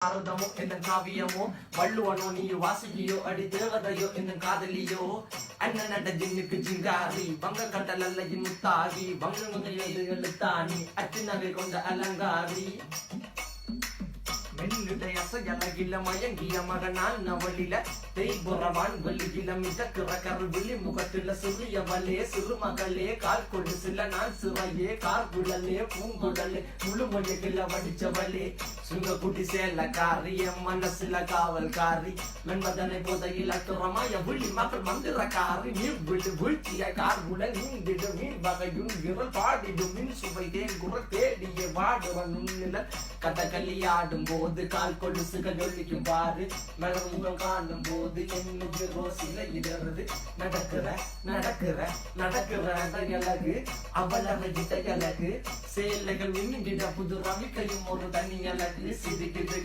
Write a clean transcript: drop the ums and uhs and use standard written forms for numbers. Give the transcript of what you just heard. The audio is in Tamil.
பாரதமோ என்னும் காவியமோ வள்ளுவனோ நீ வாசுகியோ அடி தேவதையோ என்னும் காதலியோ அண்ணன் நட ஜின்னுக்கு ஜிங்காரி வங்க கடல் அல்லையின் முத்தாகி வங்க எழுத்தாணி அச்சுநகை கொண்ட அலங்காரி மெல்லுடை அசையலகில மயங்கிய மகனான் நவலில தேய்புறவான் வள்ளியில மிதக்கிற கருவிழி முகத்தில சிறியவளே சிறுமகளே கால் கொடு சில நாள் சிறையே கார்குழலே பூங்குழலே முழுமொழிகள வடிச்சவளே சுங்க குட்டி சேலக்காரி என் மனசுல காவல்காரி மென்பதனை போதையில் அத்துறமாய விழி மகள் மந்திரக்காரி நீர் விழு வீழ்ச்சிய கார்குல நீந்திடு மீன் வகையும் விரல் பாடிடும் மின் சுவை தேன் குரல் தேடிய வாடுவன் உன்னில கதகளியாடும் போது கால் கொலுசுகள் ஒழிக்கும் பாரு மலர்முகம் காணும் போது என்னுக்கு ரோசில இடறது நடக்கிற அழகு அவளவை அழகு சேலைகள் மின்னிட புது ரவிக்கையும் ஒரு தனி அழகு சிரிக்குது